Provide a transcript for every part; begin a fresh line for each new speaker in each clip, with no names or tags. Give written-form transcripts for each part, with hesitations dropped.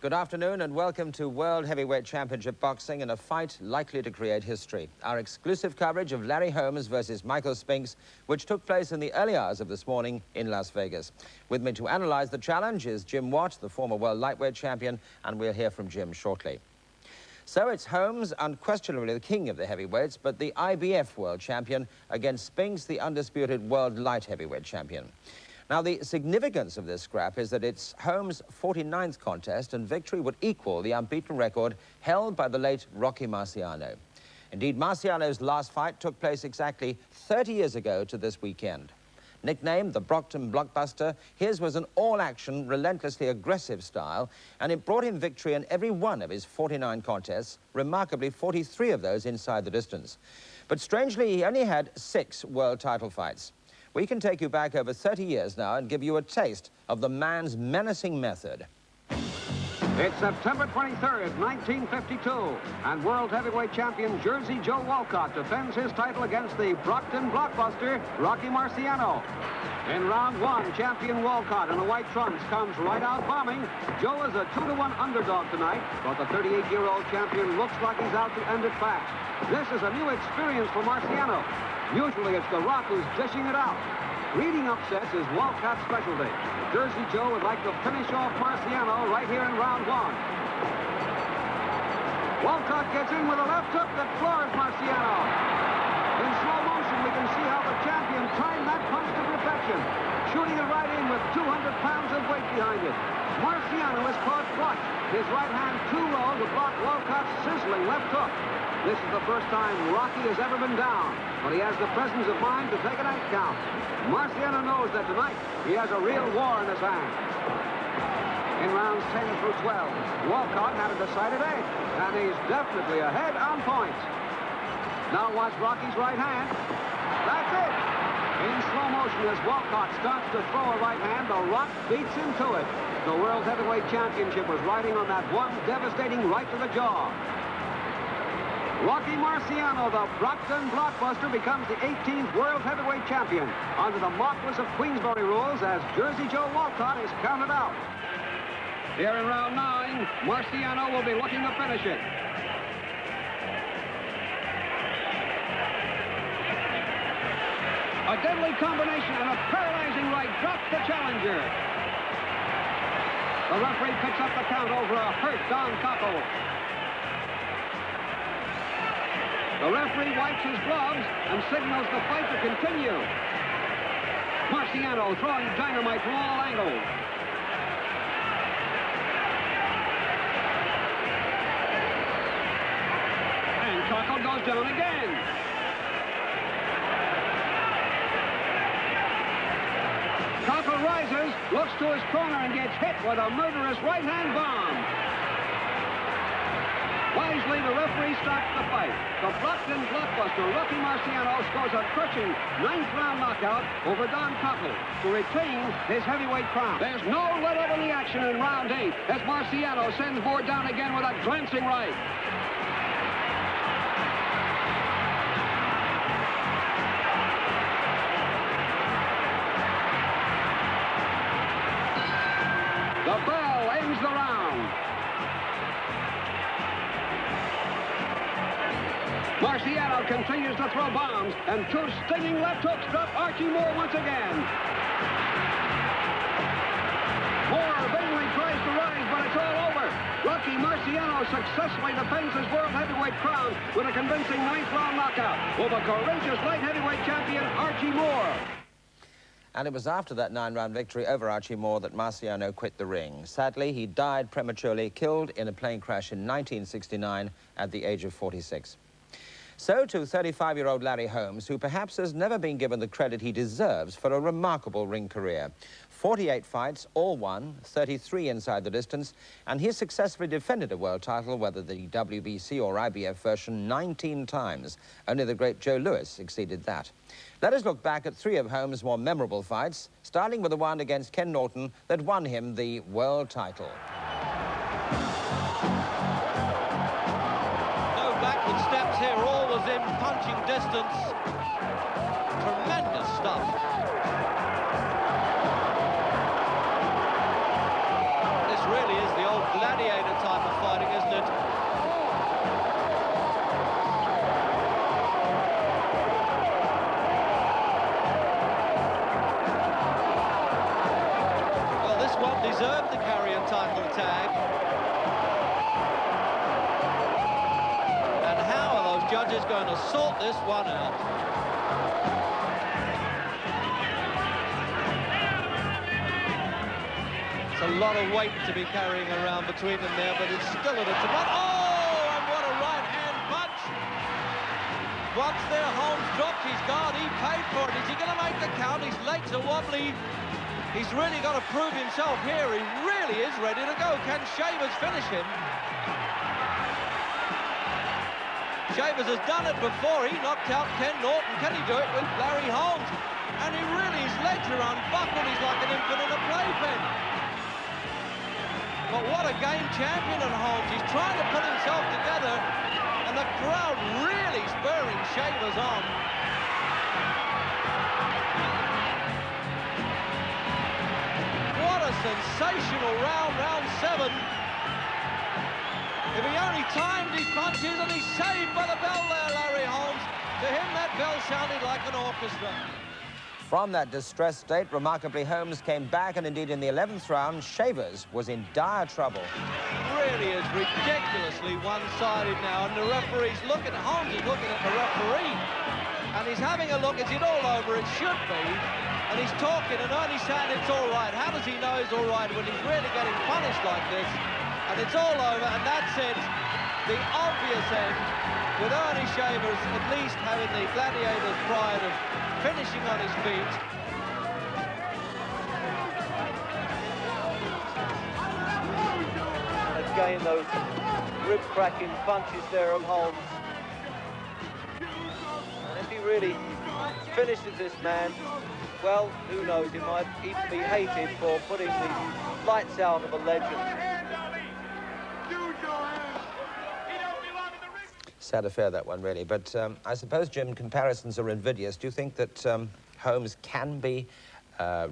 Good afternoon and welcome to World Heavyweight Championship Boxing in a fight likely to create history. Our exclusive coverage of Larry Holmes versus Michael Spinks, which took place in the early hours of this morning in Las Vegas. With me to analyse the challenge is Jim Watt, the former world lightweight champion, and we'll hear from Jim shortly. So it's Holmes, unquestionably the king of the heavyweights, but the IBF world champion against Spinks, the undisputed world light heavyweight champion. Now, the significance of this scrap is that it's Holmes' 49th contest, and victory would equal the unbeaten record held by the late Rocky Marciano. Indeed, Marciano's last fight took place exactly 30 years ago to this weekend. Nicknamed the Brockton Blockbuster, his was an all-action, relentlessly aggressive style, and it brought him victory in every one of his 49 contests, remarkably 43 of those inside the distance. But strangely, he only had 6 world title fights. We can take you back over 30 years now and give you a taste of the man's menacing method.
It's September 23rd, 1952, and world heavyweight champion Jersey Joe Walcott defends his title against the Brockton Blockbuster, Rocky Marciano. In round 1, champion Walcott in the white trunks comes right out bombing. Joe is a 2-to-1 underdog tonight, but the 38-year-old champion looks like he's out to end it fast. This is a new experience for Marciano. Usually it's the Rock who's dishing it out. Reading upsets is Walcott's specialty. Jersey Joe would like to finish off Marciano right here in round 1. Walcott gets in with a left hook that floors Marciano. In slow motion, we can see how the champion timed that punch to perfection, shooting it right in with 200 pounds of weight behind it. Marciano is caught flush, his right hand too low to block Walcott's sizzling left hook. This is the first time Rocky has ever been down, but he has the presence of mind to take an 8 count. Marciano knows that tonight he has a real war in his hands. In rounds 10 through 12, Walcott had a decided 8, and he's definitely ahead on points. Now watch Rocky's right hand. That's it. In slow motion as Walcott starts to throw a right hand, the Rock beats him to it. The World Heavyweight Championship was riding on that one devastating right to the jaw. Rocky Marciano, the Brockton Blockbuster, becomes the 18th World Heavyweight Champion under the Marquis of Queensberry rules as Jersey Joe Walcott is counted out. Here in round 9, Marciano will be looking to finish it. A deadly combination and a paralyzing right drops the challenger. The referee picks up the count over a hurt Don Cockle. The referee wipes his gloves and signals the fight to continue. Marciano throwing dynamite from all angles. And Cockle goes down again. Cockle rises, looks to his corner and gets hit with a murderous right-hand bomb. Wisely, the referee stops the fight. The Brockton Blockbuster, Rocky Marciano, scores a crushing 9th-round knockout over Don Cockle to retain his heavyweight crown. There's no let-up in the action in round 8 as Marciano sends Board down again with a glancing right. The bell ends the round. Marciano continues to throw bombs, and 2 stinging left hooks drop Archie Moore once again. Moore vainly tries to rise, but it's all over. Rocky Marciano successfully defends his world heavyweight crown with a convincing 9th-round knockout over courageous light heavyweight champion Archie Moore.
And it was after that 9-round victory over Archie Moore that Marciano quit the ring. Sadly, he died prematurely, killed in a plane crash in 1969 at the age of 46. So to 35-year-old Larry Holmes, who perhaps has never been given the credit he deserves for a remarkable ring career. 48 fights, all won, 33 inside the distance, and he successfully defended a world title, whether the WBC or IBF version, 19 times. Only the great Joe Louis exceeded that. Let us look back at 3 of Holmes' more memorable fights, starting with the one against Ken Norton that won him the world title.
Steps here, all was in punching distance. Tremendous stuff. This really is the old gladiator judges going to sort this one out. It's a lot of weight to be carrying around between them there, but it's still at a one. Oh, and what a right-hand punch! Once there, Holmes dropped his guard. He paid for it. Is he going to make the count? His legs are wobbly. He's really got to prove himself here. He really is ready to go. Can Shavers finish him? Shavers has done it before. He knocked out Ken Norton. Can he do it with Larry Holmes? And he really, his legs are unbuckled. He's like an infant in a playpen. But what a game champion at Holmes. He's trying to put himself together. And the crowd really spurring Shavers on. What a sensational round, round 7. If he only timed his punches, and he's saved by the bell there, Larry Holmes. To him, that bell sounded like an orchestra.
From that distressed state, remarkably, Holmes came back, and indeed in the 11th round, Shavers was in dire trouble.
Really is ridiculously one-sided now, and the referee's looking, Holmes is looking at the referee, and he's having a look. Is it all over? It should be. And he's talking and only saying it's all right. How does he know it's all right when he's really getting punished like this? And it's all over, and that's it. The obvious end, with Ernie Shavers at least having the gladiator's pride of finishing on his feet. Again, those rib-cracking punches there of Holmes. And if he really finishes this man, well, who knows, he might even be hated for putting the lights out of a legend.
Sad affair, that one, really. But I suppose, Jim, comparisons are invidious. Do you think that Holmes can be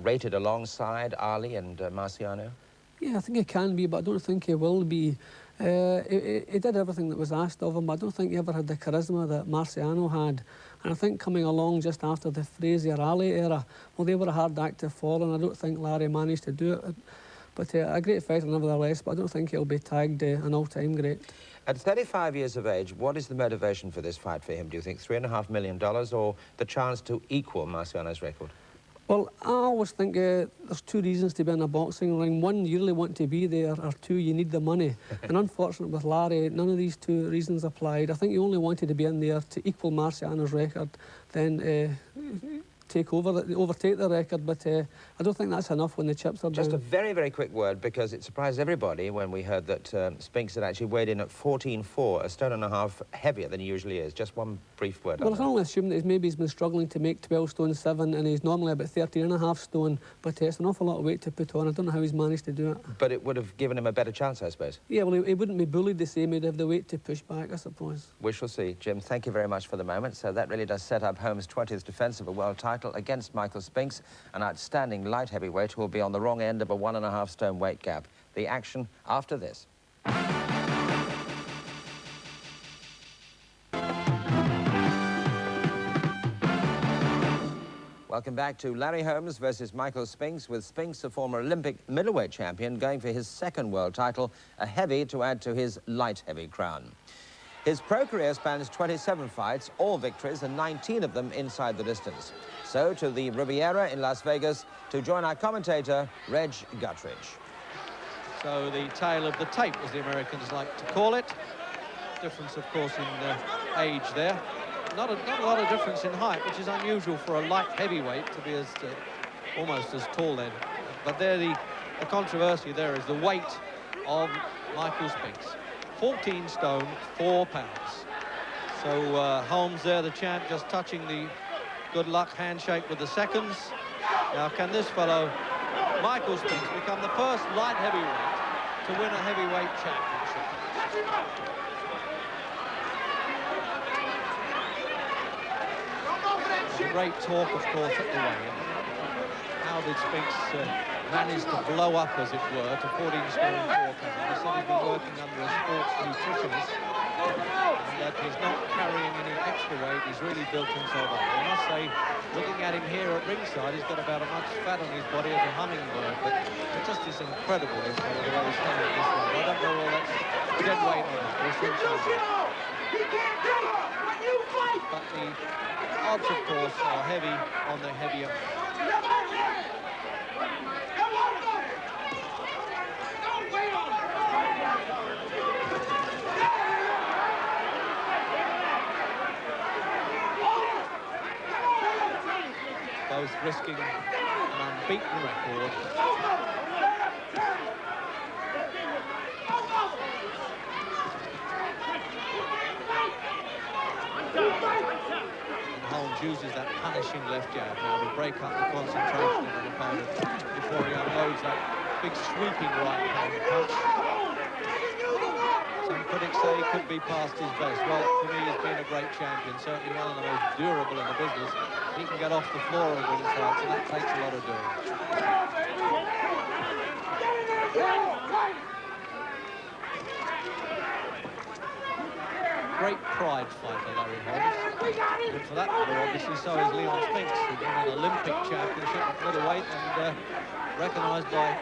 rated alongside Ali and Marciano?
Yeah, I think he can be, but I don't think he will be. He did everything that was asked of him, but I don't think he ever had the charisma that Marciano had. And I think coming along just after the Frazier-Ali era, well, they were a hard act to follow, and I don't think Larry managed to do it. But a great fighter nevertheless, but I don't think he'll be tagged an all-time great.
At 35 years of age, what is the motivation for this fight for him, do you think? $3.5 million or the chance to equal Marciano's record?
Well, I always think there's two reasons to be in a boxing ring. One, you really want to be there, or two, you need the money. And unfortunately with Larry, none of these two reasons applied. I think he only wanted to be in there to equal Marciano's record, then overtake the record, but I don't think that's enough when the chips are down.
Just a very, very quick word, because it surprised everybody when we heard that Spinks had actually weighed in at 14.4, a stone and a half heavier than he usually is. Just one brief word on
Well, I can only assume that he's been struggling to make 12 stone 7, and he's normally about 13.5 stone, but it's an awful lot of weight to put on. I don't know how he's managed to do it.
But it would have given him a better chance, I suppose.
Yeah, well, he wouldn't be bullied the same. He'd have the weight to push back, I suppose.
We shall see. Jim, thank you very much for the moment. So that really does set up Holmes' 20th defence of a world title against Michael Spinks, an outstanding light heavyweight who will be on the wrong end of a 1.5 stone weight gap. The action after this. Welcome back to Larry Holmes versus Michael Spinks, with Spinks, a former Olympic middleweight champion, going for his second world title, a heavy to add to his light heavy crown. His pro career spans 27 fights, all victories, and 19 of them inside the distance. So to the Riviera in Las Vegas to join our commentator, Reg Guttridge.
So the tale of the tape, as the Americans like to call it. Difference, of course, in age there. Not a lot of difference in height, which is unusual for a light heavyweight to be almost as tall then. But there, the controversy there is the weight of Michael Spinks. 14 stone, 4 pounds. So Holmes there, the champ, just touching the good luck handshake with the seconds. Now, can this fellow, Michael Spinks, become the first light heavyweight to win a heavyweight championship? Great talk, of course, at the weigh-in. How did Spinks manage to blow up, as it were, to 14 stone 4 pounds? He said he's been working under a sports nutritionist, and that he's not carrying any extra weight. He's really built himself up. I must say, looking at him here at ringside, he's got about as much fat on his body as a hummingbird, but it just is incredible, this way, the way he's coming this way. I don't know all that's dead weight on it. crowds, of course, are heavy on the heavier. Both risking an unbeaten record. And Holmes uses that punishing left jab now to break up the concentration of an opponent before he unloads that big sweeping right hand punch. Some critics say he could be past his best. Well, for me, he's been a great champion, certainly one of the most durable in the business. He can get off the floor and win fights, and that takes a lot of doing. Great pride fighter, Larry Holmes. And for that matter, obviously, so is Leon Spinks, who's won an Olympic championship at middleweight and recognised by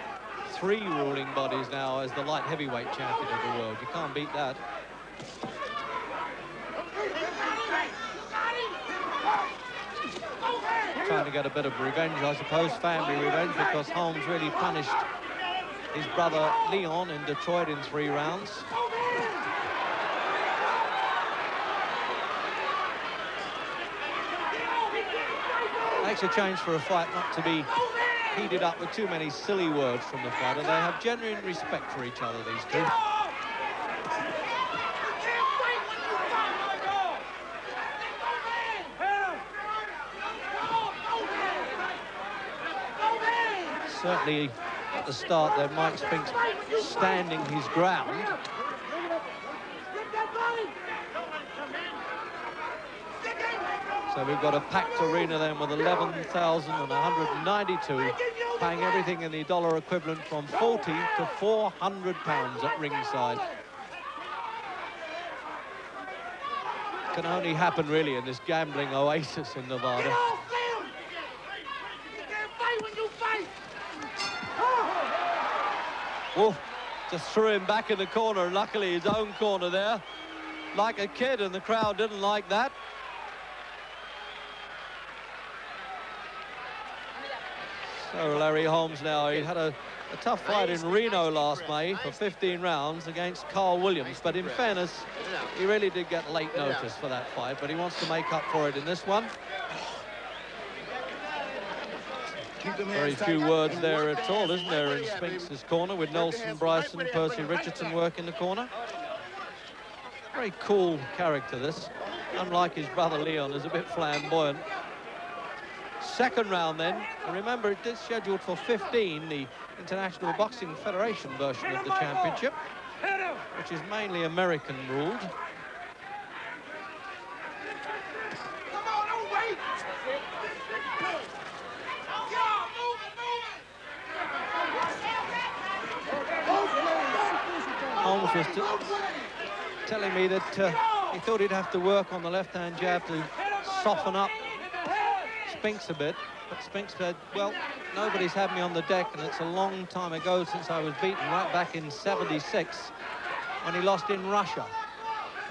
3 ruling bodies now as the light heavyweight champion of the world. You can't beat that. Trying to get a bit of revenge, I suppose, family revenge, because Holmes really punished his brother Leon in Detroit in 3 rounds. Makes a change for a fight not to be heated up with too many silly words from the fighter. They have genuine respect for each other, these two. Certainly at the start there, Mike Spinks standing his ground. So we've got a packed arena then with 11,192 paying everything in the dollar equivalent from 40 to 400 pounds at ringside. Can only happen really in this gambling oasis in Nevada. Wolf just threw him back in the corner, luckily his own corner there, like a kid, and the crowd didn't like that. So Larry Holmes now, he had a tough fight in Reno last May for 15 rounds against Carl Williams, but in fairness, he really did get late notice for that fight, but he wants to make up for it in this one. Very few words there at all, isn't there, in Spinks' corner, with Nelson Bryson, Percy Richardson work in the corner. Very cool character, this. Unlike his brother Leon, is a bit flamboyant. Second round then, and remember it is scheduled for 15, the International Boxing Federation version of the championship, which is mainly American ruled. Holmes was telling me that he thought he'd have to work on the left-hand jab to soften up Spinks a bit, but Spinks said, well, nobody's had me on the deck, and it's a long time ago since I was beaten, right back in '76 when he lost in Russia,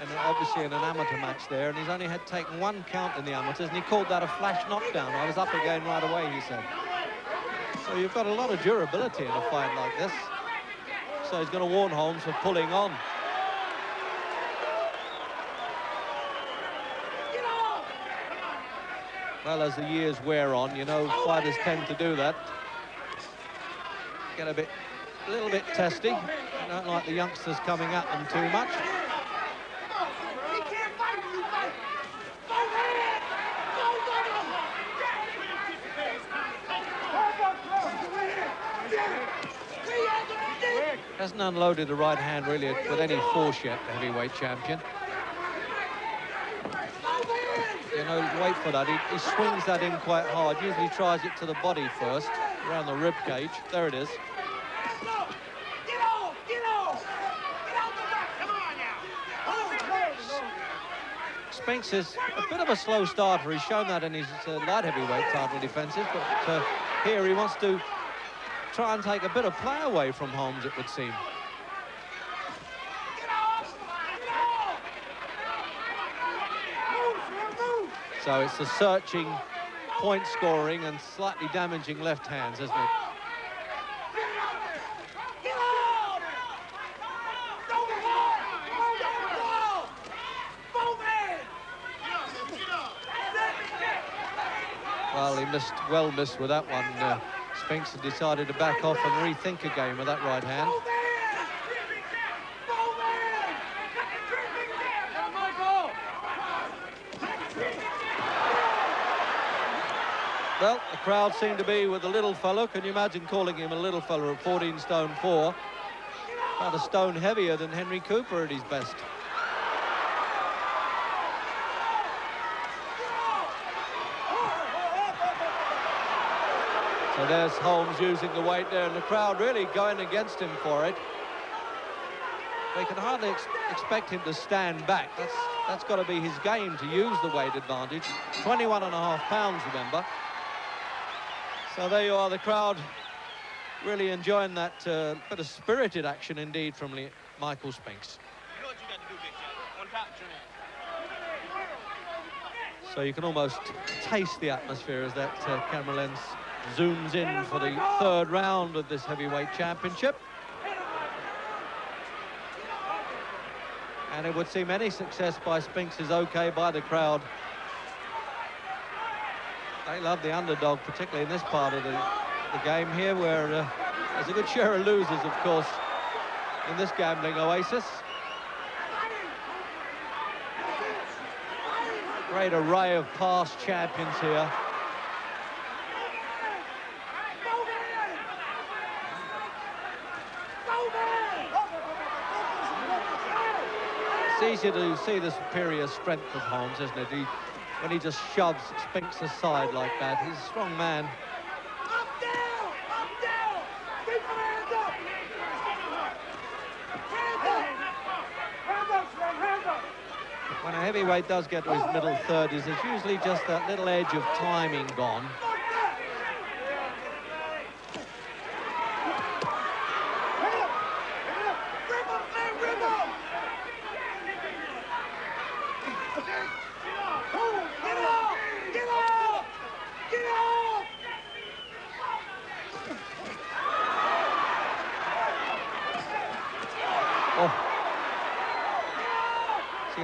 and obviously in an amateur match there, and he's only had taken 1 count in the amateurs, and he called that a flash knockdown. I was up again right away, he said. So you've got a lot of durability in a fight like this. So he's going to warn Holmes for pulling on. Well, as the years wear on, you know, fighters tend to do that. Get a little bit testy. Don't like the youngsters coming at them too much. Hasn't unloaded the right hand really with any force yet, the heavyweight champion. You know, wait for that. He swings that in quite hard. Usually tries it to the body first, around the rib cage. There it is. Spinks is a bit of a slow starter. He's shown that in his light heavyweight title defenses, but here he wants to try and take a bit of play away from Holmes, it would seem. So it's the searching, point scoring and slightly damaging left hands, isn't it? Well, he well missed with that one. Spinks had decided to back off and rethink again with that right hand. Well, the crowd seemed to be with the little fellow. Can you imagine calling him a little fellow at 14 stone 4? About a stone heavier than Henry Cooper at his best. So there's Holmes using the weight there, and the crowd really going against him for it. They can hardly expect him to stand back. That's got to be his game, to use the weight advantage. 21.5 pounds, remember. So there you are, the crowd really enjoying that bit of spirited action indeed from Michael Spinks.
You know what you got to do, big guy. On top, train.
So you can almost taste the atmosphere as that camera lens zooms in for the third round of this heavyweight championship. And it would seem any success by Spinks is okay by the crowd. They love the underdog, particularly in this part of the game here, where there's a good share of losers, of course, in this gambling oasis. Great array of past champions here. It's easier to see the superior strength of Holmes, isn't it? When he just shoves Spinks aside like that. He's a strong man.
Up, down! Up, down! Keep your hands up! Hands up! Hands up, Slim, hands up!
When a heavyweight does get to his middle 30s, there's usually just that little edge of timing gone.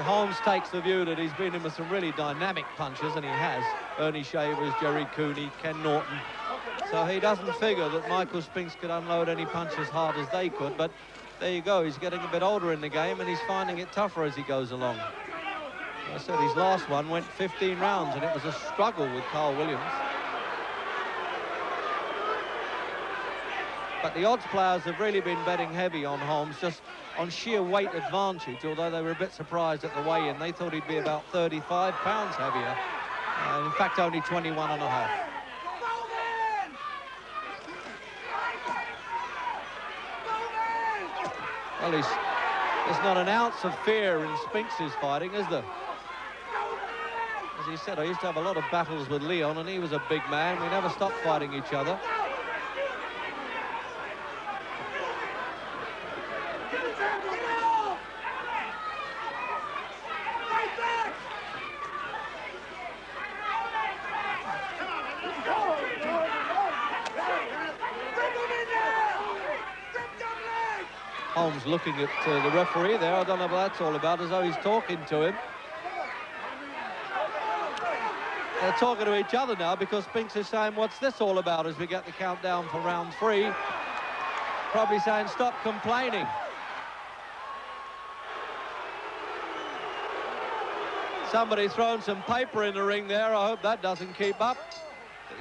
Holmes takes the view that he's been in with some really dynamic punches, and he has. Ernie Shavers, Jerry Cooney, Ken Norton. So he doesn't figure that Michael Spinks could unload any punch as hard as they could, but there you go. He's getting a bit older in the game, and he's finding it tougher as he goes along. I said his last one went 15 rounds, and it was a struggle with Carl Williams. But the odds players have really been betting heavy on Holmes, just on sheer weight advantage, although they were a bit surprised at the weigh-in. They thought he'd be about 35 pounds heavier. In fact, only 21.5. Well, there's not an ounce of fear in Spinks' fighting, is there? As he said, I used to have a lot of battles with Leon, and he was a big man. We never stopped fighting each other. Holmes looking at the referee there. I don't know what that's all about, as though he's talking to him. They're talking to each other now because Spinks is saying, what's this all about, as we get the countdown for round 3. Probably saying, stop complaining. Somebody thrown some paper in the ring there. I hope that doesn't keep up.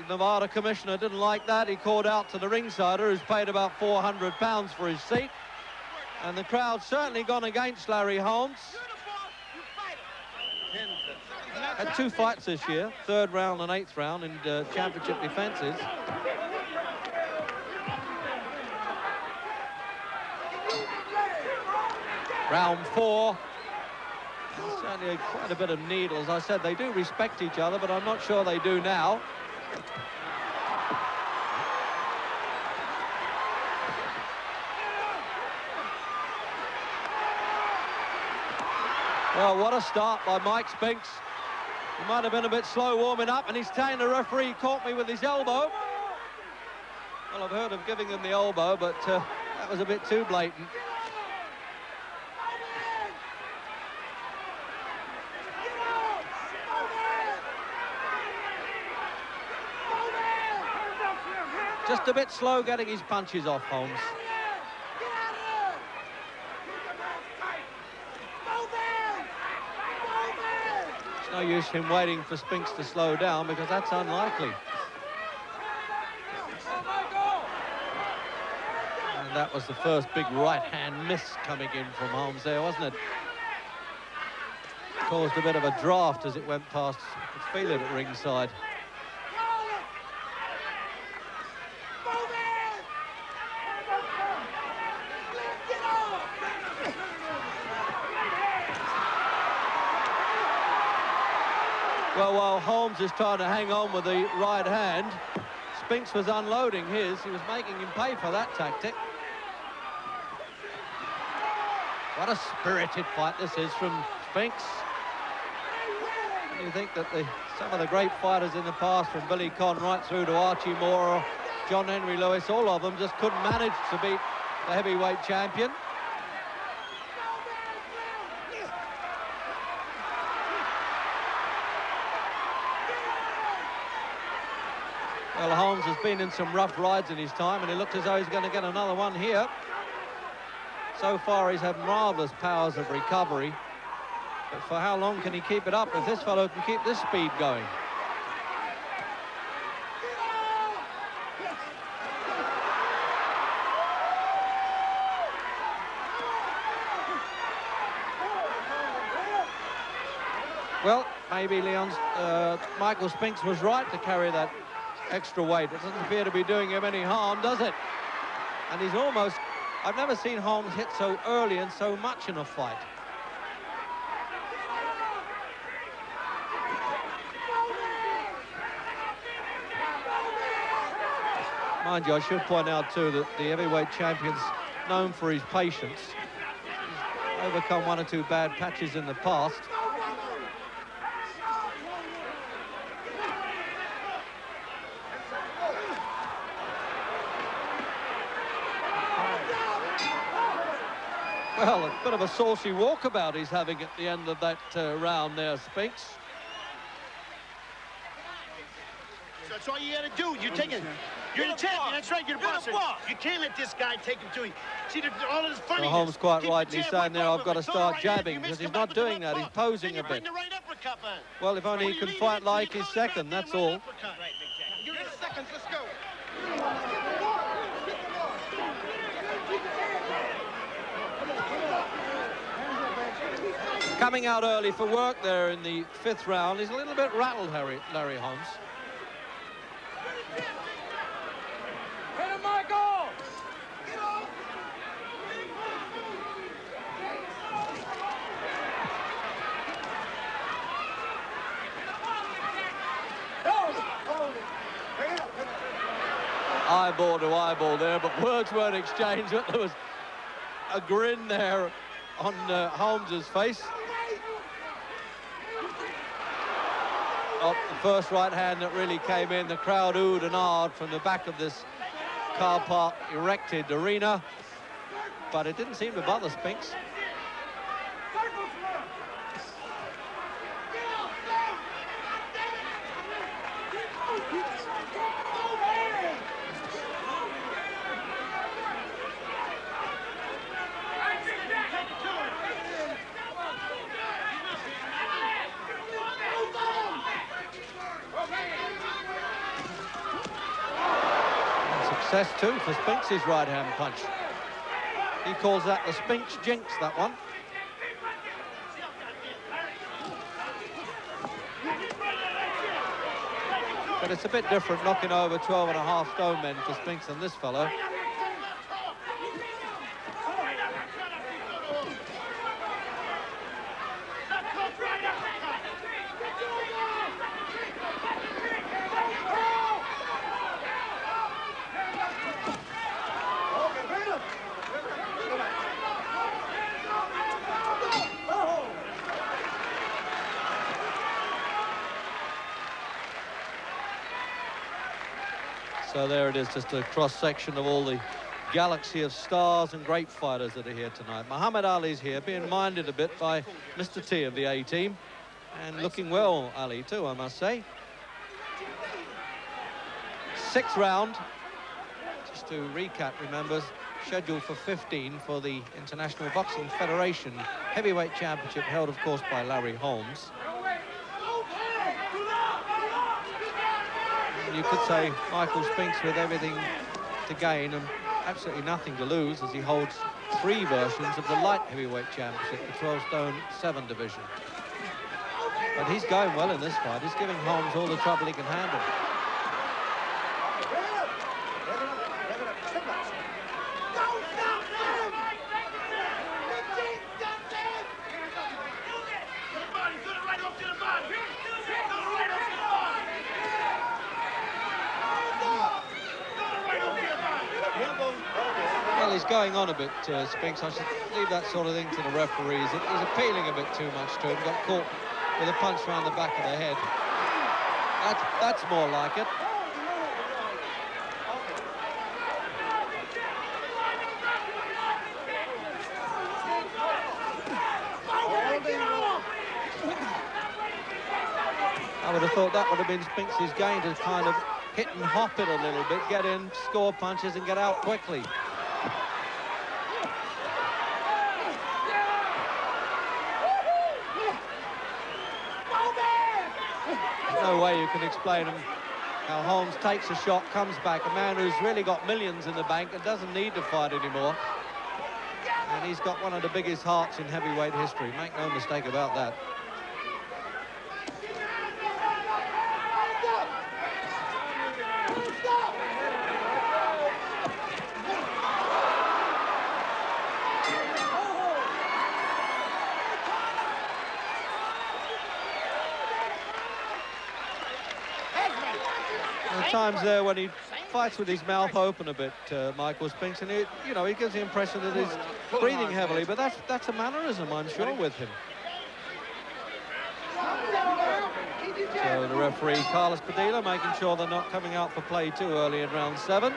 The Nevada commissioner didn't like that. He called out to the ringsider, who's paid about £400 for his seat. And the crowd's certainly gone against Larry Holmes. Had 2 fights this year, 3rd round and 8th round in championship defences. Round 4. Certainly quite a bit of needle. As I said, they do respect each other, but I'm not sure they do now. Well, what a start by Mike Spinks. He might have been a bit slow warming up, and he's saying the referee caught me with his elbow. Well, I've heard of giving him the elbow, but that was a bit too blatant. Just a bit slow getting his punches off, Holmes. It's no use him waiting for Spinks to slow down, because that's unlikely. And that was the first big right-hand miss coming in from Holmes there, wasn't it? Caused a bit of a draft as it went past. You could feel it at ringside. Well, while Holmes is trying to hang on with the right hand, Spinks was unloading his. He was making him pay for that tactic. What a spirited fight this is from Spinks. You think that some of the great fighters in the past, from Billy Conn right through to Archie Moore or John Henry Lewis, all of them just couldn't manage to beat the heavyweight champion. Well, Holmes has been in some rough rides in his time, and he looks as though he's going to get another one here. So far, he's had marvellous powers of recovery. But for how long can he keep it up if this fellow can keep this speed going? Well, maybe Michael Spinks was right to carry that extra weight. It doesn't appear to be doing him any harm, does it? And he's almost... I've never seen Holmes hit so early and so much in a fight. Mind you, I should point out too that the heavyweight champion's known for his patience. He's overcome one or two bad patches in the past. Well, a bit of a saucy walkabout he's having at the end of that round there, Spinks.
So that's all you got to do. You're taking... You're the champion. That's right. You're the boss. You can't let this guy take him to you. See, all of this funny.
Well, Holmes quite rightly saying there, I've got to start jabbing, because he's not doing that. He's posing a bit. Well, if only he can fight like his second, that's all.
Give it seconds. Let's go.
Coming out early for work there in the 5th round. He's a little bit rattled, Larry Holmes.
Hit him, Michael!
Eyeball to eyeball there, but words weren't exchanged. But there was a grin there on Holmes's face. Oh, the first right hand that really came in. The crowd oohed and ahed from the back of this car park erected arena, but it didn't seem to bother Spinks. Success too for Spinks' right-hand punch. He calls that the Spinks jinx, that one. But it's a bit different knocking over 12.5 stone men for Spinks than this fellow. So there it is, just a cross-section of all the galaxy of stars and great fighters that are here tonight. Muhammad Ali's here, being minded a bit by Mr. T of the A-team. And looking well, Ali, too, I must say. 6th round. Just to recap, remember, scheduled for 15 for the International Boxing Federation Heavyweight Championship, held, of course, by Larry Holmes. And you could say Michael Spinks with everything to gain and absolutely nothing to lose, as he holds 3 versions of the Light Heavyweight Championship, the 12-stone 7 division. But he's going well in this fight. He's giving Holmes all the trouble he can handle. Well, he's going on a bit, Spinks. I should leave that sort of thing to the referees. He's appealing a bit too much to him. Got caught with a punch around the back of the head. That's more like it. I would have thought that would have been Spinks' game, to kind of hit and hop it a little bit, get in, score punches and get out quickly. No way you can explain him. How Holmes takes a shot, comes back, a man who's really got millions in the bank and doesn't need to fight anymore. And he's got one of the biggest hearts in heavyweight history, make no mistake about that. Times there when he fights with his mouth open a bit, Michael Spinks, and he gives the impression that he's breathing heavily, but that's a mannerism, I'm sure, with him. So the referee, Carlos Padilla, making sure they're not coming out for play too early in round 7.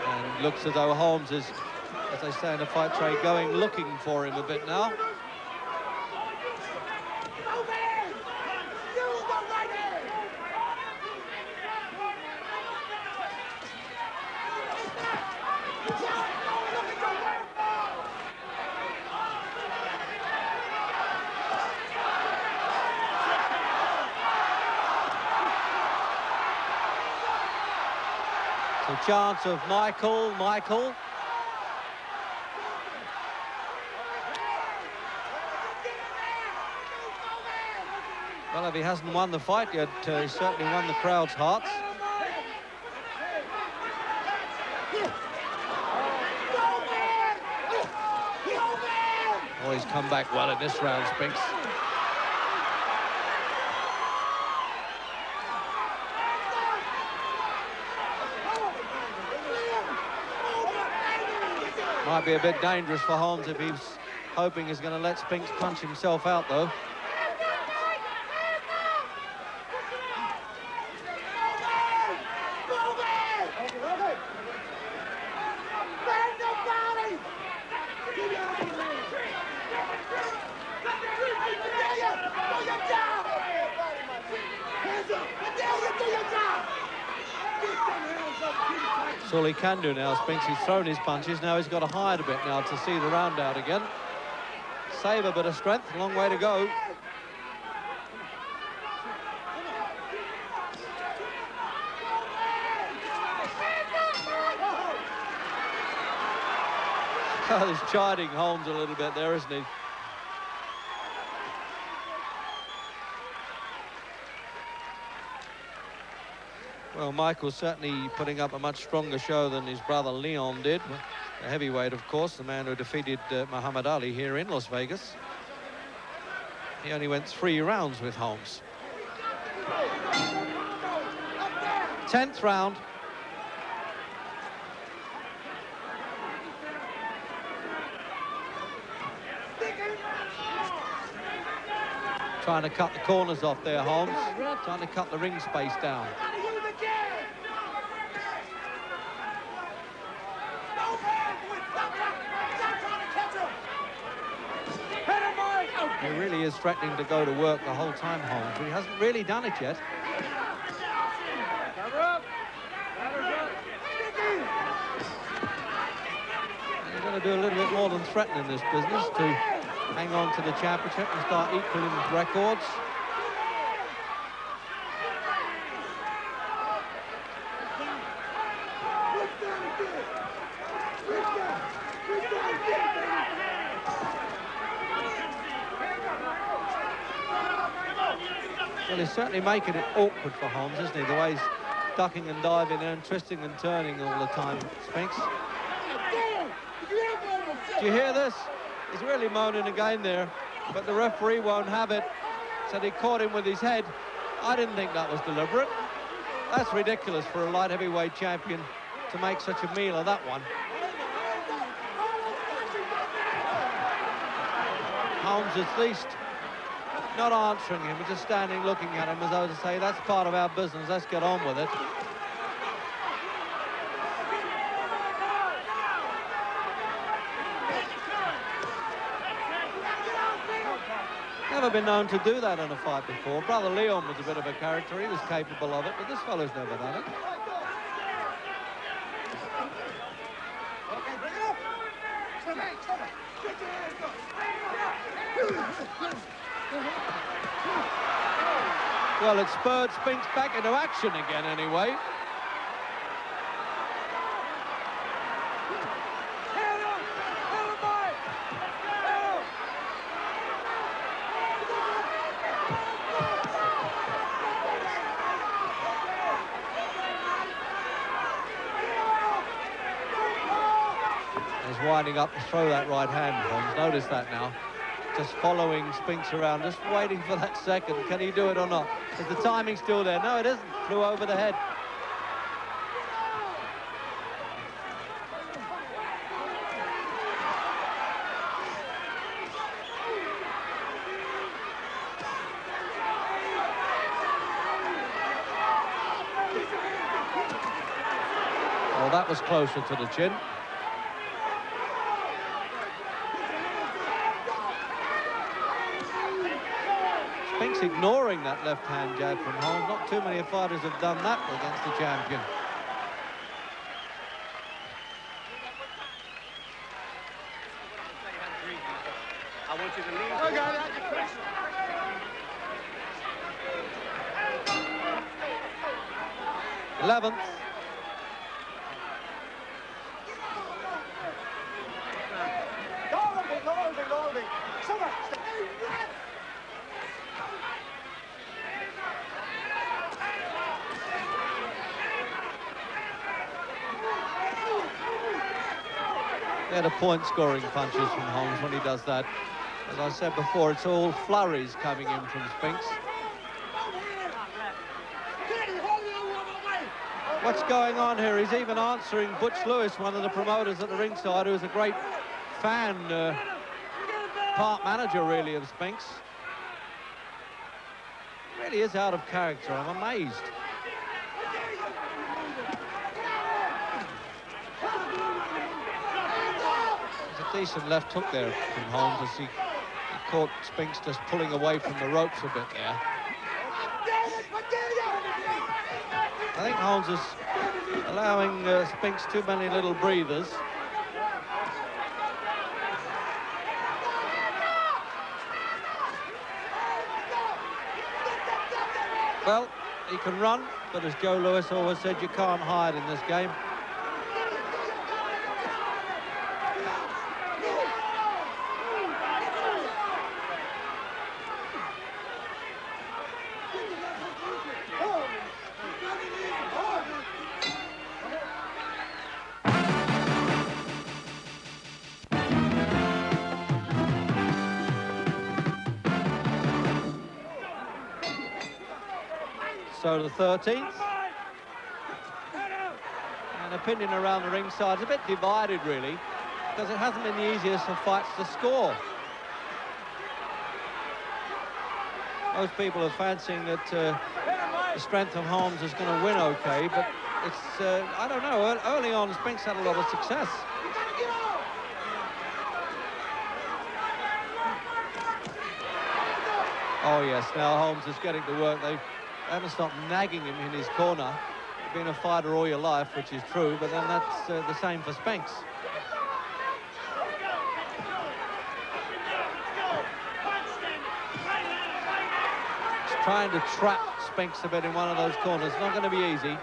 And looks as though Holmes is, as they say in the fight trade, looking for him a bit now. So chance of Michael. Well, if he hasn't won the fight yet, he's certainly won the crowd's hearts. Oh, he's come back well in this round, Spinks. Might be a bit dangerous for Holmes if he's hoping he's going to let Spinks punch himself out, though. That's all he can do now, Spinks. He's thrown his punches. Now he's got to hide a bit now to see the round out again. Save a bit of strength. A long way to go. Oh, he's chiding Holmes a little bit there, isn't he? Well, Michael's certainly putting up a much stronger show than his brother Leon did. A heavyweight, of course, the man who defeated Muhammad Ali here in Las Vegas. He only went 3 rounds with Holmes. 10th round. Trying to cut the corners off there, Holmes. Trying to cut the ring space down. He really is threatening to go to work the whole time, Holmes, but he hasn't really done it yet. He's going to do a little bit more than threaten in this business to hang on to the championship and start equaling records. Well, he's certainly making it awkward for Holmes, isn't he? The way he's ducking and diving and twisting and turning all the time, Spinks. Do you hear this? He's really moaning again there, but the referee won't have it. Said he caught him with his head. I didn't think that was deliberate. That's ridiculous for a light heavyweight champion to make such a meal of that one. Holmes at least not answering him, just standing looking at him as though to say, that's part of our business, let's get on with it. Never been known to do that in a fight before. Brother Leon was a bit of a character, he was capable of it, but this fellow's never done it. Well, it spurred Spinks back into action again anyway. He's winding up to throw that right hand, Holmes. Notice that now. Just following Spinks around, just waiting for that second. Can he do it or not? Is the timing still there? No, it isn't. Flew over the head. Well, that was closer to the chin. Spinks ignoring that left-hand jab from Holmes. Not too many fighters have done that against the champion.
I want you to leave. Okay,
11th. They're the point-scoring punches from Holmes when he does that. As I said before, it's all flurries coming in from Spinks. What's going on here? He's even answering Butch Lewis, one of the promoters at the ringside, who's a great fan, part manager, really, of Spinks. Really is out of character. I'm amazed. Decent left hook there from Holmes as he caught Spinks just pulling away from the ropes a bit there. I think Holmes is allowing Spinks too many little breathers. Well, he can run, but as Joe Lewis always said, you can't hide in this game. So the 13th. And opinion around the ringside is a bit divided, really, because it hasn't been the easiest of fights to score. Most people are fancying that the strength of Holmes is going to win okay, but it's, I don't know, early on Spinks had a lot of success. Oh yes, now Holmes is getting to work. They haven't stopped nagging him in his corner. You've been a fighter all your life, which is true, but then that's the same for Spinks. He's trying to trap Spinks a bit in one of those corners. Not going to be easy.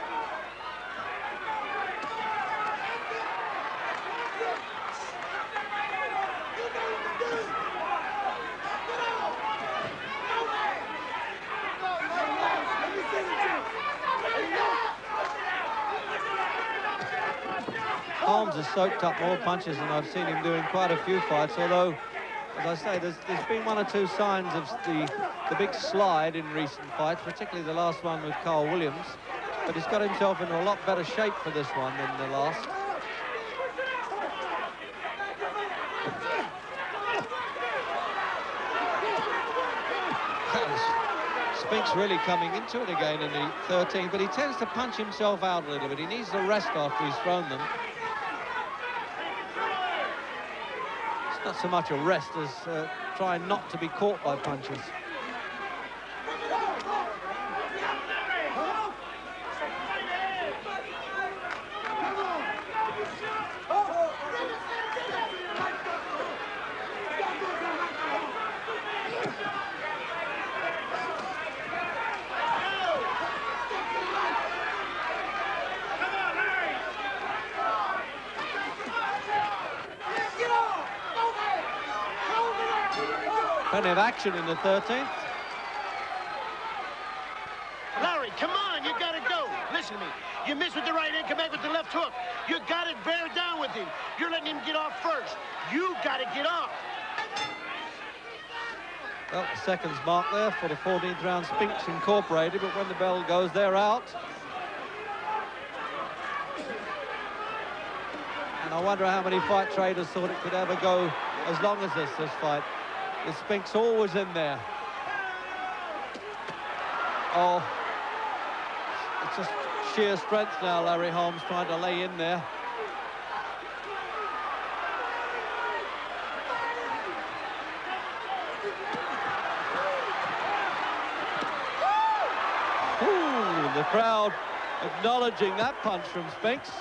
Holmes has soaked up more punches than I've seen him do in quite a few fights, although, as I say, there's been one or two signs of the big slide in recent fights, particularly the last one with Carl Williams, but he's got himself into a lot better shape for this one than the last. Spinks really coming into it again in the 13th, but he tends to punch himself out a little bit. He needs the rest after he's thrown them. It's not so much a rest as trying not to be caught by punches. Plenty of action in the 13th.
Larry, come on, you gotta go. Listen to me. You miss with the right hand, come back with the left hook. You got it, bear down with him. You're letting him get off first. You gotta get off.
Well, the seconds mark there for the 14th round. Spinks incorporated, but when the bell goes, they're out. And I wonder how many fight traders thought it could ever go as long as this fight. The Spinks always in there. Oh, it's just sheer strength now, Larry Holmes trying to lay in there. Ooh, the crowd acknowledging that punch from Spinks.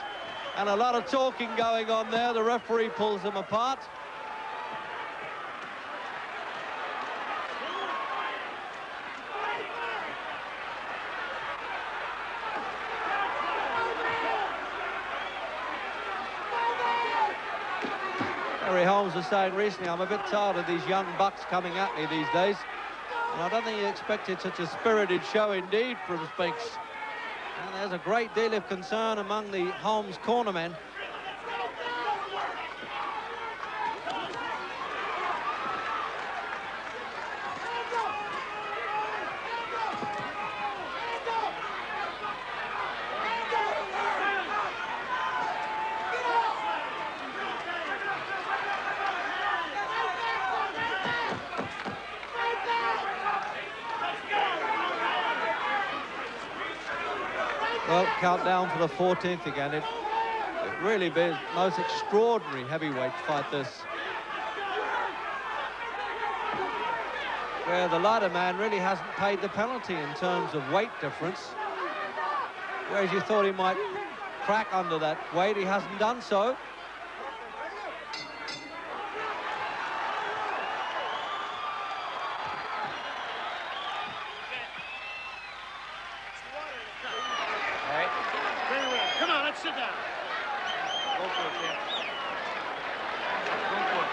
And a lot of talking going on there. The referee pulls them apart. Holmes was saying recently, I'm a bit tired of these young bucks coming at me these days. And I don't think he expected such a spirited show indeed from Spinks. And there's a great deal of concern among the Holmes cornermen. Well, countdown for the 14th again. It really be the most extraordinary heavyweight fight, this. Where the lighter man really hasn't paid the penalty in terms of weight difference. Whereas you thought he might crack under that weight, he hasn't done so.
Sit down. Go for it, Jim. Go for it.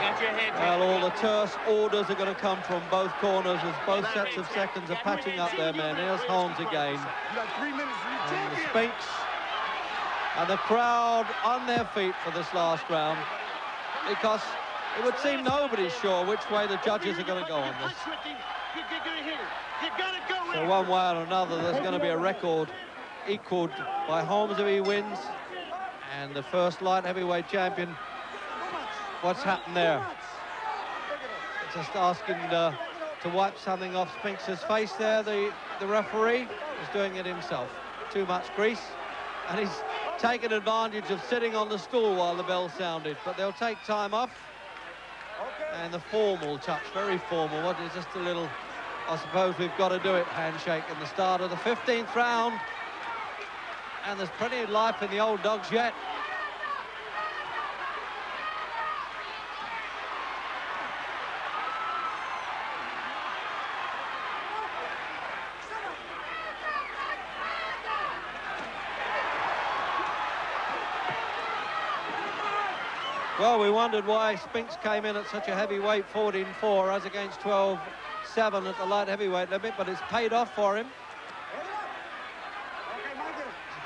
Got your head.
Well, all the terse orders are going to come from both corners as both sets of seconds are patching up their men. Here's Holmes again.
You got 3 minutes to be
And the
champion.
Spinks and the crowd on their feet for this last round, because it would seem nobody's sure which way the judges are going to go on this. So one way or another, there's going to be a record equaled by Holmes if he wins, and the first light heavyweight champion. What's happened there? Just asking to wipe something off Spinks' face there. The referee is doing it himself. Too much grease, and he's taken advantage of sitting on the stool while the bell sounded. But they'll take time off. And the formal touch, very formal. What is just a little, I suppose we've got to do it, handshake in the start of the 15th round. And there's plenty of life in the old dogs yet. Well, we wondered why Spinks came in at such a heavy weight, 14-4, as against 12-7 at the light heavyweight limit, but it's paid off for him.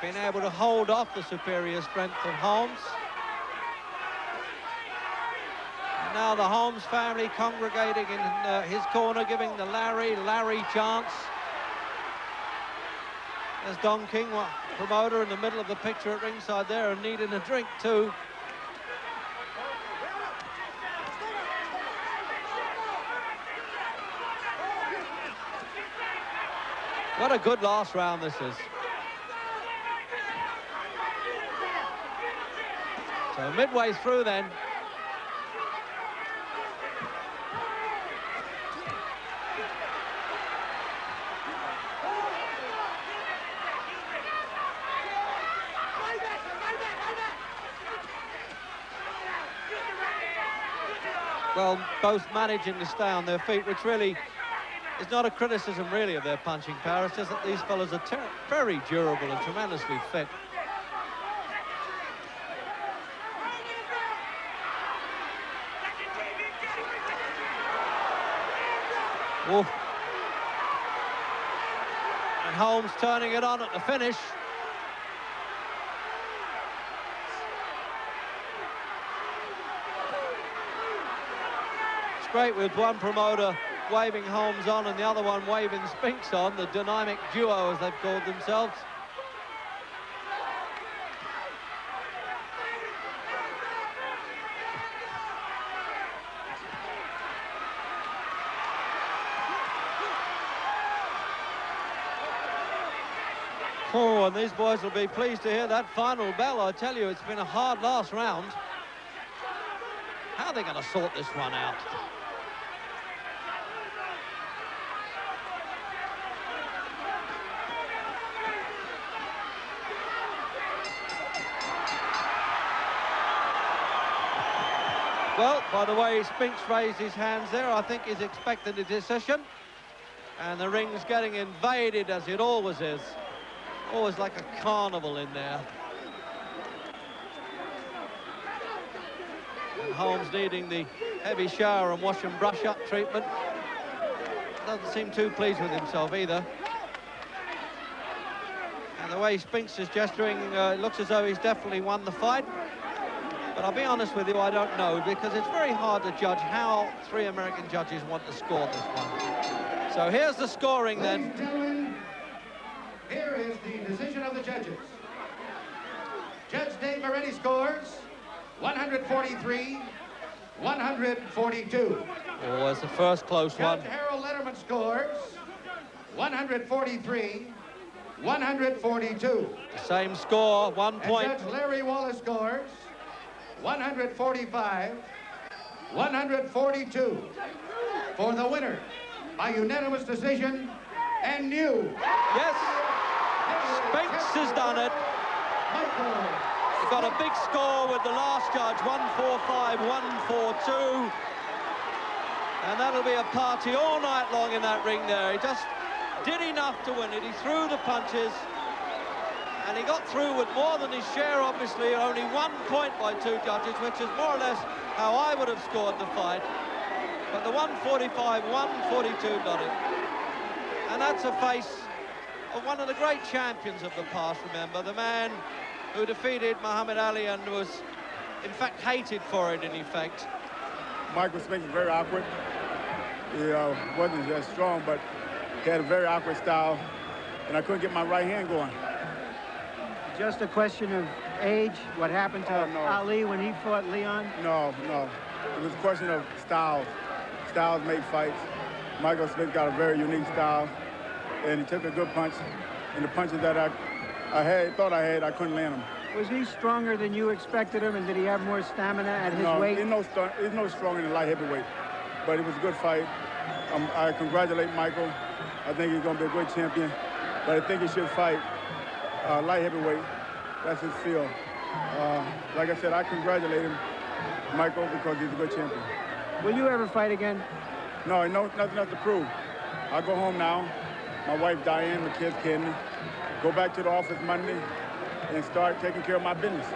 He's been able to hold off the superior strength of Holmes. And now the Holmes family congregating in his corner, giving the Larry chance. There's Don King, promoter, in the middle of the picture at ringside there, and needing a drink too. What a good last round this is. So midway through then. Well, both managing to stay on their feet, which really is not a criticism really of their punching power. It's just that these fellas are very durable and tremendously fit. Oof. And Holmes turning it on at the finish. It's great with one promoter waving Holmes on and the other one waving Spinks on, the dynamic duo as they've called themselves. Oh, and these boys will be pleased to hear that final bell. I tell you, it's been a hard last round. How are they going to sort this one out? Well, by the way, Spinks raised his hands there. I think he's expecting a decision. And the ring's getting invaded, as it always is. Always like a carnival in there. And Holmes needing the heavy shower and wash and brush up treatment. Doesn't seem too pleased with himself either. And the way Spinks is gesturing, it looks as though he's definitely won the fight. But I'll be honest with you, I don't know, because it's very hard to judge how three American judges want to score this one. So here's the scoring then.
Ladies and gentlemen, here is the decision of the judges. Judge Dave Moretti scores 143, 142.
Oh, it's the first close one.
Judge Harold Letterman scores 143, 142.
The same score, 1 point.
And Judge Larry Wallace scores 145, 142. For the winner, by unanimous decision, and new.
Yes, Spinks has done it. He's got a big score with the last judge, 145, 142. And that'll be a party all night long in that ring there. He just did enough to win it. He threw the punches. And he got through with more than his share, obviously. Only 1 point by two judges, which is more or less how I would have scored the fight. But the 145, 142 got it. And that's a face of one of the great champions of the past, remember. The man who defeated Muhammad Ali and was, in fact, hated for it, in effect.
Michael Spinks was very awkward. He wasn't as strong, but he had a very awkward style. And I couldn't get my right hand going.
Just a question of age, what happened to Ali when he fought Leon?
No. It was a question of styles. Styles make fights. Michael Spinks got a very unique style, and he took a good punch. And the punches that I thought I had, I couldn't land them.
Was he stronger than you expected him, and did he have more stamina at his weight?
No, he's no stronger than light heavyweight, but it was a good fight. I congratulate Michael. I think he's going to be a good champion, but I think he should fight light heavyweight. That's his field. Like I said, I congratulate him, Michael, because he's a good champion.
Will you ever fight again?
No, nothing else to prove. I'll go home now. My wife, Diane, my kids, Kenny. Go back to the office Monday and start taking care of my business.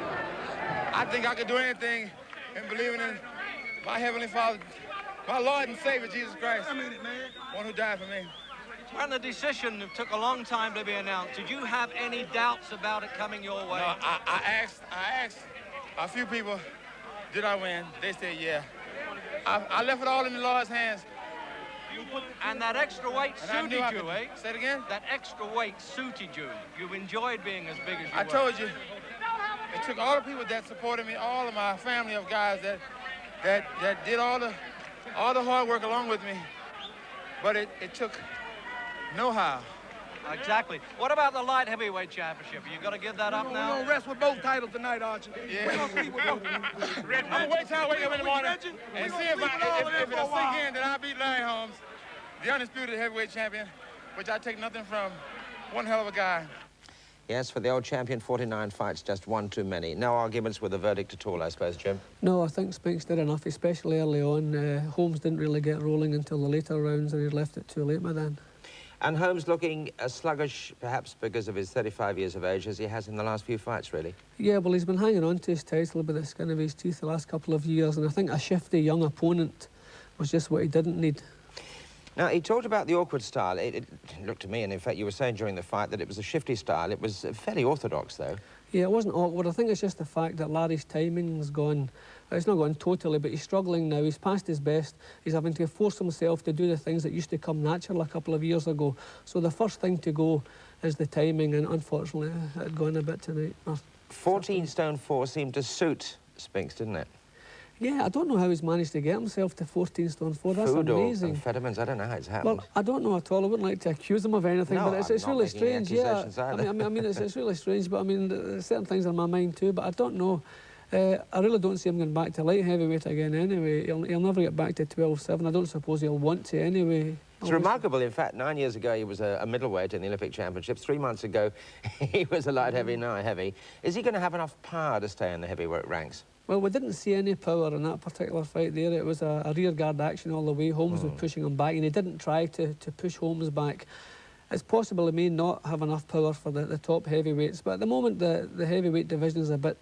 I think I can do anything and believing in my Heavenly Father, my Lord and Savior, Jesus Christ. I mean it, man. One who died for me.
When the decision took a long time to be announced, did you have any doubts about it coming your way?
No, I asked a few people, did I win? They said, yeah. I left it all in the Lord's hands.
And that extra weight suited you, eh?
Say it again?
That extra weight suited you. You enjoyed being as big as you were.
I told you, it took all the people that supported me, all of my family of guys that did all the hard work along with me. But it took know-how.
Exactly. What about the light heavyweight championship? You got to give that up now?
We're going to rest with both titles tonight, Archie. Yeah. We're going to sleep with both. I'm going to wait till I wake up in the morning and see if it'll sink in that I beat Larry Holmes, the undisputed heavyweight champion, which I take nothing from. One hell of a guy.
Yes, for the old champion, 49 fights, just one too many. No arguments with the verdict at all, I suppose, Jim?
No, I think Spinks did enough, especially early on. Holmes didn't really get rolling until the later rounds, and he left it too late by then.
And Holmes looking sluggish, perhaps because of his 35 years of age, as he has in the last few fights, really. Yeah, well, he's been hanging on to his title by the skin of his teeth the last couple of years, and I think a shifty young opponent was just what he didn't need. Now, he talked about the awkward style. It looked to me, and in fact, you were saying during the fight that it was a shifty style. It was fairly orthodox, though. Yeah, it wasn't awkward. I think it's just the fact that Larry's timing's gone. It's not gone totally, but he's struggling now. He's past his best. He's having to force himself to do the things that used to come natural a couple of years ago. So the first thing to go is the timing, and unfortunately, it had gone a bit tonight. 14 stone 4 seemed to suit Spinks, didn't it? Yeah, I don't know how he's managed to get himself to 14 stone 4. That's amazing. Food or amphetamines, I don't know how it's happened. Well, I don't know at all. I wouldn't like to accuse him of anything, no, but it's really strange. Yeah, I mean, it's really strange. But I mean, there's certain things in my mind too. But I don't know. I really don't see him going back to light heavyweight again. Anyway, he'll never get back to 12-7. I don't suppose he'll want to anyway. It's remarkable. In fact, 9 years ago he was a middleweight in the Olympic Championships. 3 months ago he was a light heavy, now a heavy. Is he going to have enough power to stay in the heavyweight ranks? Well, we didn't see any power in that particular fight there. It was a rear-guard action all the way. Holmes was pushing him back, and he didn't try to push Holmes back. It's possible he may not have enough power for the top heavyweights, but at the moment the heavyweight division is a bit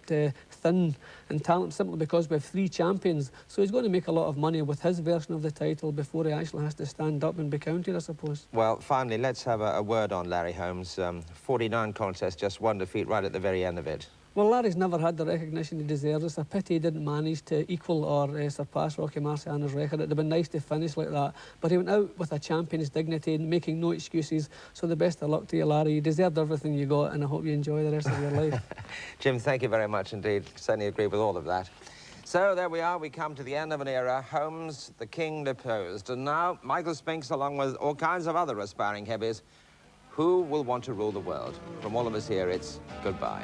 thin in talent, simply because we have 3 champions. So he's going to make a lot of money with his version of the title before he actually has to stand up and be counted, I suppose. Well, finally, let's have a word on Larry Holmes. 49 contests, just 1 defeat right at the very end of it. Well, Larry's never had the recognition he deserves. It's a pity he didn't manage to equal or surpass Rocky Marciano's record. It'd have been nice to finish like that. But he went out with a champion's dignity and making no excuses. So the best of luck to you, Larry. You deserved everything you got, and I hope you enjoy the rest of your life. Jim, thank you very much indeed. Certainly agree with all of that. So there we are. We come to the end of an era. Holmes, the king, deposed. And now Michael Spinks, along with all kinds of other aspiring heavies, who will want to rule the world? From all of us here, it's goodbye.